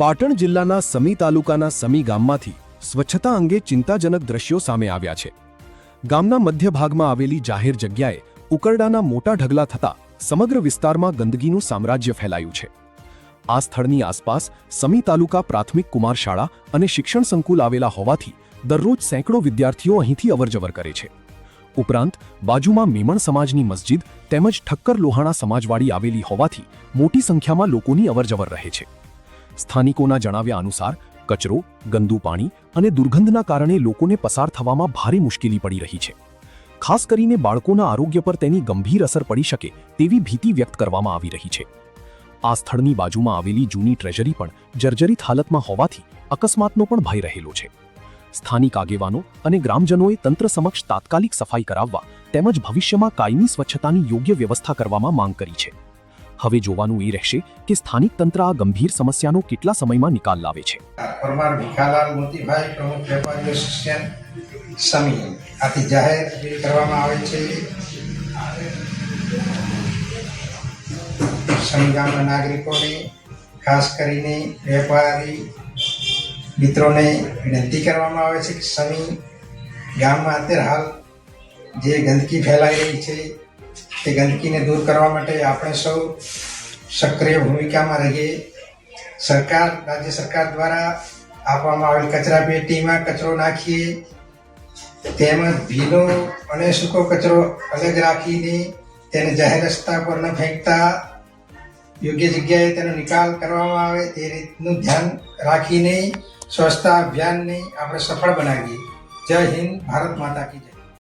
પાટણ જિલ્લાના સમી તાલુકાના સમી ગામમાંથી સ્વચ્છતા અંગે ચિંતાજનક દ્રશ્યો સામે આવ્યા છે। ગામના મધ્ય ભાગમાં આવેલી જાહેર જગ્યાએ ઉકરડાના મોટા ઢગલા થતા સમગ્ર વિસ્તારમાં ગંદકીનું સામ્રાજ્ય ફેલાયું છે। આ સ્થળની આસપાસ સમી તાલુકા પ્રાથમિક કુમાર શાળા અને શિક્ષણ સંકુલ આવેલા હોવાથી દરરોજ સેંકડો વિદ્યાર્થીઓ અહીંથી અવરજવર કરે છે। ઉપરાંત બાજુમાં મેમણ સમાજની મસ્જિદ તેમજ ઠક્કર લોહાણા સમાજવાડી આવેલી હોવાથી મોટી સંખ્યામાં લોકોની અવરજવર રહે છે। સ્થાનિકોના જણાવ્યા અનુસાર કચરો, ગંદુ પાણી અને દુર્ગંધના કારણે લોકોને પસાર થવામાં ભારે મુશ્કેલી પડી રહી છે। ખાસ કરીને બાળકોના આરોગ્ય પર તેની ગંભીર અસર પડી શકે તેવી ભીતિ વ્યક્ત કરવામાં આવી રહી છે। આ સ્થળની બાજુમાં આવેલી જૂની ટ્રેઝરી પણ જર્જરિત હાલતમાં હોવાથી અકસ્માતનો પણ ભય રહેલો છે। સ્થાનિક આગેવાનો અને ગ્રામજનોએ તંત્ર સમક્ષ તાત્કાલિક સફાઈ કરાવવા તેમજ ભવિષ્યમાં કાયમી સ્વચ્છતાની યોગ્ય વ્યવસ્થા કરવામાં માંગ કરી છે। હવે જોવાનું એ રહેશે કે સ્થાનિક તંત્ર આ ગંભીર સમસ્યાનો કેટલા સમયમાં નિકાલ લાવે છે। પરમાર ભીખાલાલ મોતીભાઈ, પ્રમુખ વેપારી એસોસિએશન સમી, આથી જાહેર કરવામાં આવે છે। સમી ગામના નાગરિકોને, ખાસ કરીને વેપારી મિત્રોને વિનંતી કરવામાં આવે છે કે સમી ગામમાં અત્યારે હાલ જે ગંદકી ફેલાઈ રહી છે તે ગંદકીને દૂર કરવા માટે આપણે સૌ સક્રિય ભૂમિકામાં રહીએ। રાજ્ય સરકાર દ્વારા આપવામાં આવેલ કચરા પેટીમાં કચરો નાખીએ, તેમજ ભીનો અને સૂકો કચરો અલગ રાખીને તેને જાહેર રસ્તા પર ન ફેંકતા યોગ્ય જગ્યાએ તેનો નિકાલ કરવામાં આવે તે રીતનું ધ્યાન રાખીને સ્વચ્છતા અભિયાનને આપણે સફળ બનાવીએ। જય હિન્દ, ભારત માતા કી જય।